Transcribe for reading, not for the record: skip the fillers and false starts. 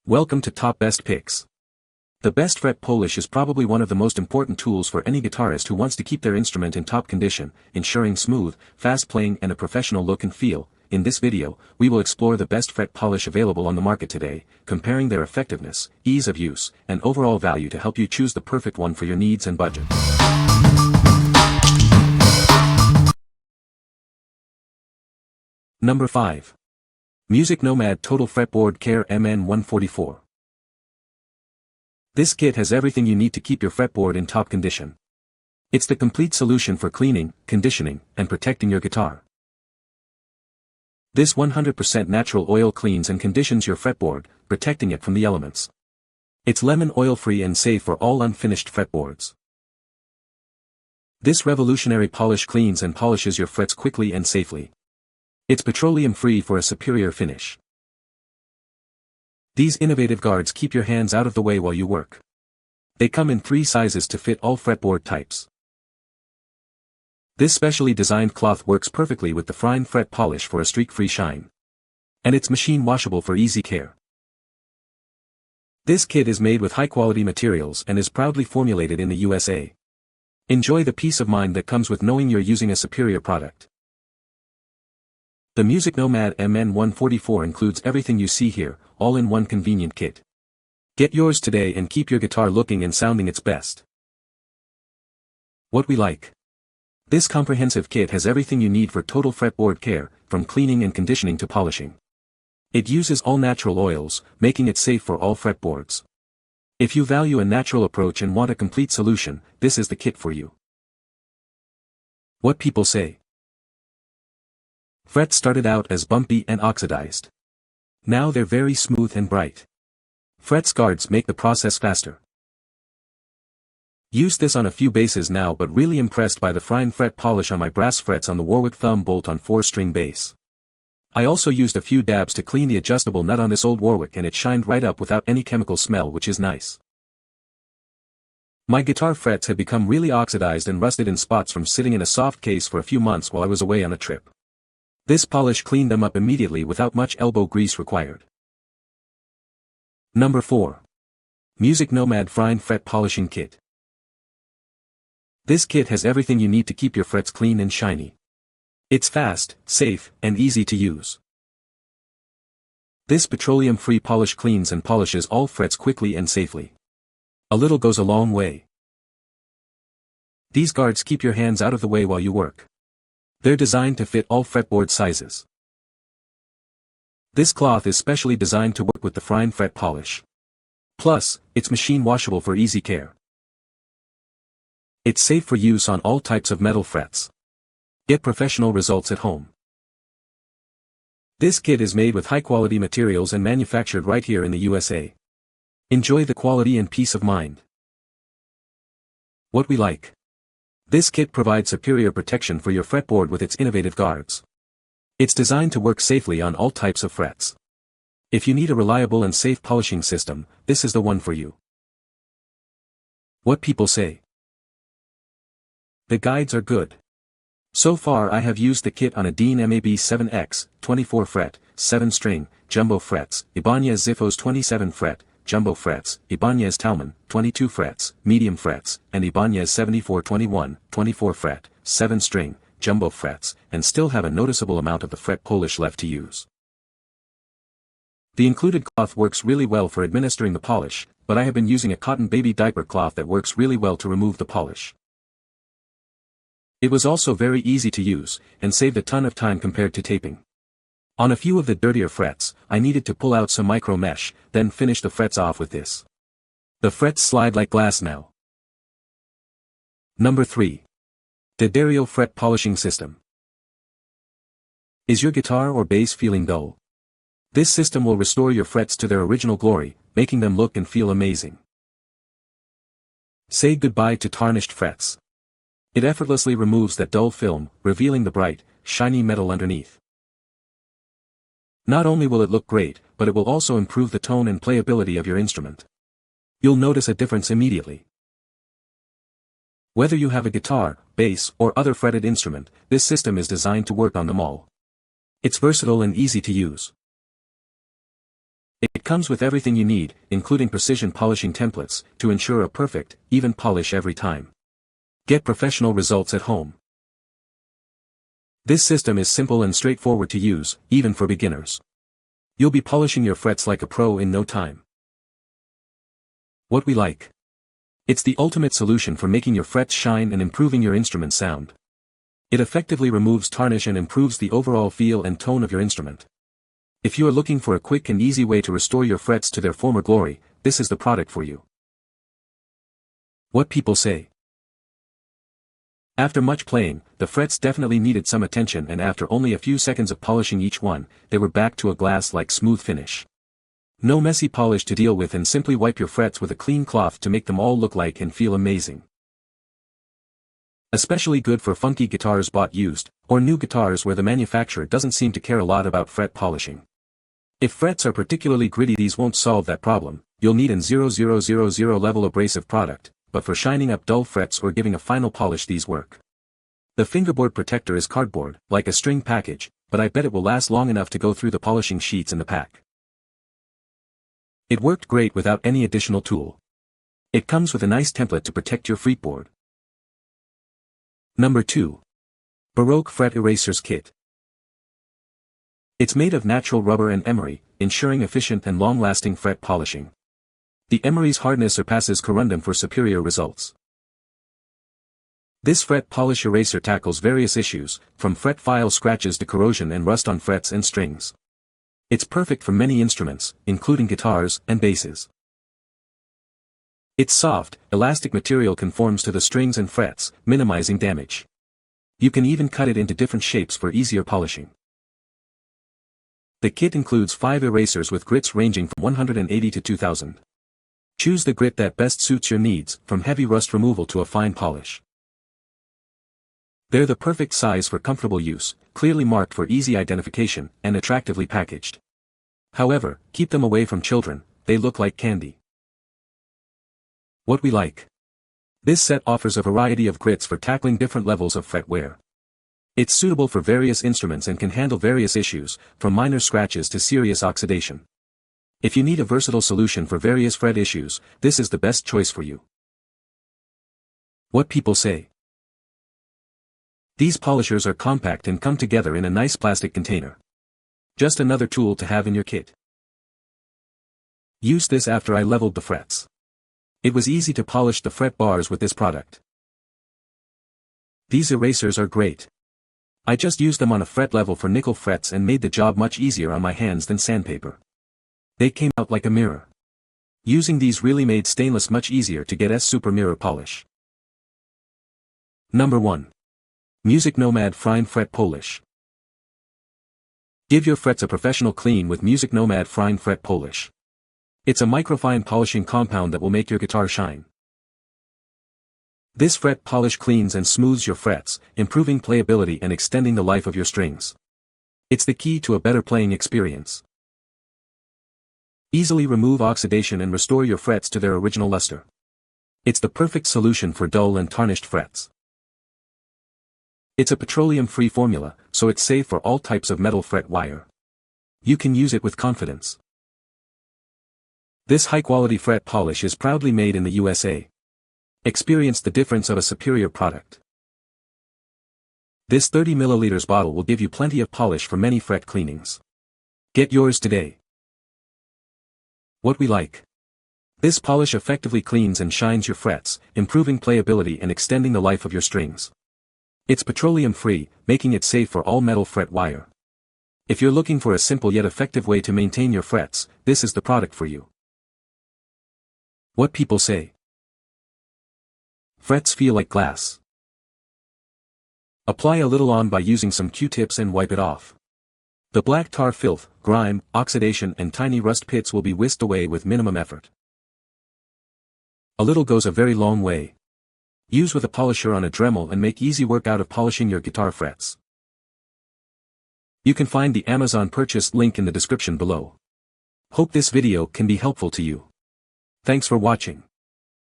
Welcome to Top Best Picks. The best fret polish is probably one of the most important tools for any guitarist who wants to keep their instrument in top condition, ensuring smooth, fast playing and a professional look and feel. In this video, we will explore the best fret polish available on the market today, comparing their effectiveness, ease of use, and overall value to help you choose the perfect one for your needs and budget. Number 5. MusicNomad Total Fretboard Care MN144. This kit has everything you need to keep your fretboard in top condition. It's the complete solution for cleaning, conditioning, and protecting your guitar. This 100% natural oil cleans and conditions your fretboard, protecting it from the elements. It's lemon oil-free and safe for all unfinished fretboards. This revolutionary polish cleans and polishes your frets quickly and safely. It's petroleum-free for a superior finish. These innovative guards keep your hands out of the way while you work. They come in 3 sizes to fit all fretboard types. This specially designed cloth works perfectly with the FRINE fret polish for a streak-free shine. And it's machine washable for easy care. This kit is made with high-quality materials and is proudly formulated in the USA. Enjoy the peace of mind that comes with knowing you're using a superior product. The MusicNomad MN144 includes everything you see here, all in one convenient kit. Get yours today and keep your guitar looking and sounding its best. What we like. This comprehensive kit has everything you need for total fretboard care, from cleaning and conditioning to polishing. It uses all natural oils, making it safe for all fretboards. If you value a natural approach and want a complete solution, this is the kit for you. What people say. Frets started out as bumpy and oxidized. Now they're very smooth and bright. Frets guards make the process faster. Used this on a few basses now, but really impressed by the FRINE fret polish on my brass frets on the Warwick thumb bolt on 4-string bass. I also used a few dabs to clean the adjustable nut on this old Warwick and it shined right up without any chemical smell, which is nice. My guitar frets had become really oxidized and rusted in spots from sitting in a soft case for a few months while I was away on a trip. This polish cleaned them up immediately without much elbow grease required. Number 4. MusicNomad FRINE Fret Polishing Kit. This kit has everything you need to keep your frets clean and shiny. It's fast, safe, and easy to use. This petroleum-free polish cleans and polishes all frets quickly and safely. A little goes a long way. These guards keep your hands out of the way while you work. They're designed to fit all fretboard sizes. This cloth is specially designed to work with the FRINE fret polish. Plus, it's machine washable for easy care. It's safe for use on all types of metal frets. Get professional results at home. This kit is made with high-quality materials and manufactured right here in the USA. Enjoy the quality and peace of mind. What we like. This kit provides superior protection for your fretboard with its innovative guards. It's designed to work safely on all types of frets. If you need a reliable and safe polishing system, this is the one for you. What people say. The guides are good. So far I have used the kit on a Dean MAB 7X, 24 fret, 7 string, jumbo frets, Ibanez Ziphos 27 fret, jumbo frets, Ibanez Talman, 22 frets, medium frets, and Ibanez 7421, 24 fret, 7 string, jumbo frets, and still have a noticeable amount of the fret polish left to use. The included cloth works really well for administering the polish, but I have been using a cotton baby diaper cloth that works really well to remove the polish. It was also very easy to use, and saved a ton of time compared to taping. On a few of the dirtier frets, I needed to pull out some micro mesh, then finish the frets off with this. The frets slide like glass now. Number 3. D'Addario Fret Polishing System. Is your guitar or bass feeling dull? This system will restore your frets to their original glory, making them look and feel amazing. Say goodbye to tarnished frets. It effortlessly removes that dull film, revealing the bright, shiny metal underneath. Not only will it look great, but it will also improve the tone and playability of your instrument. You'll notice a difference immediately. Whether you have a guitar, bass, or other fretted instrument, this system is designed to work on them all. It's versatile and easy to use. It comes with everything you need, including precision polishing templates, to ensure a perfect, even polish every time. Get professional results at home. This system is simple and straightforward to use, even for beginners. You'll be polishing your frets like a pro in no time. What we like. It's the ultimate solution for making your frets shine and improving your instrument sound. It effectively removes tarnish and improves the overall feel and tone of your instrument. If you are looking for a quick and easy way to restore your frets to their former glory, this is the product for you. What people say. After much playing, the frets definitely needed some attention, and after only a few seconds of polishing each one, they were back to a glass-like smooth finish. No messy polish to deal with, and simply wipe your frets with a clean cloth to make them all look like and feel amazing. Especially good for funky guitars bought used, or new guitars where the manufacturer doesn't seem to care a lot about fret polishing. If frets are particularly gritty, these won't solve that problem. You'll need an 0000 level abrasive product, but for shining up dull frets or giving a final polish, these work. The fingerboard protector is cardboard, like a string package, but I bet it will last long enough to go through the polishing sheets in the pack. It worked great without any additional tool. It comes with a nice template to protect your fretboard. Number 2. Baroque Fret Erasers Kit. It's made of natural rubber and emery, ensuring efficient and long-lasting fret polishing. The emery's hardness surpasses corundum for superior results. This fret polish eraser tackles various issues, from fret file scratches to corrosion and rust on frets and strings. It's perfect for many instruments, including guitars and basses. Its soft, elastic material conforms to the strings and frets, minimizing damage. You can even cut it into different shapes for easier polishing. The kit includes 5 erasers with grits ranging from 180 to 2000. Choose the grit that best suits your needs, from heavy rust removal to a fine polish. They're the perfect size for comfortable use, clearly marked for easy identification, and attractively packaged. However, keep them away from children, they look like candy. What we like. This set offers a variety of grits for tackling different levels of fret wear. It's suitable for various instruments and can handle various issues, from minor scratches to serious oxidation. If you need a versatile solution for various fret issues, this is the best choice for you. What people say. These polishers are compact and come together in a nice plastic container. Just another tool to have in your kit. Used this after I leveled the frets. It was easy to polish the fret bars with this product. These erasers are great. I just used them on a fret level for nickel frets and made the job much easier on my hands than sandpaper. They came out like a mirror. Using these really made stainless much easier to get super mirror polish. Number 1. MusicNomad FRINE Fret Polish. Give your frets a professional clean with MusicNomad FRINE Fret Polish. It's a microfine polishing compound that will make your guitar shine. This fret polish cleans and smooths your frets, improving playability and extending the life of your strings. It's the key to a better playing experience. Easily remove oxidation and restore your frets to their original luster. It's the perfect solution for dull and tarnished frets. It's a petroleum-free formula, so it's safe for all types of metal fret wire. You can use it with confidence. This high-quality fret polish is proudly made in the USA. Experience the difference of a superior product. This 30 ml bottle will give you plenty of polish for many fret cleanings. Get yours today. What we like. This polish effectively cleans and shines your frets, improving playability and extending the life of your strings. It's petroleum-free, making it safe for all metal fret wire. If you're looking for a simple yet effective way to maintain your frets, this is the product for you. What people say. Frets feel like glass. Apply a little on by using some Q-tips and wipe it off. The black tar filth, grime, oxidation and tiny rust pits will be whisked away with minimum effort. A little goes a very long way. Use with a polisher on a Dremel and make easy work out of polishing your guitar frets. You can find the Amazon purchase link in the description below. Hope this video can be helpful to you. Thanks for watching.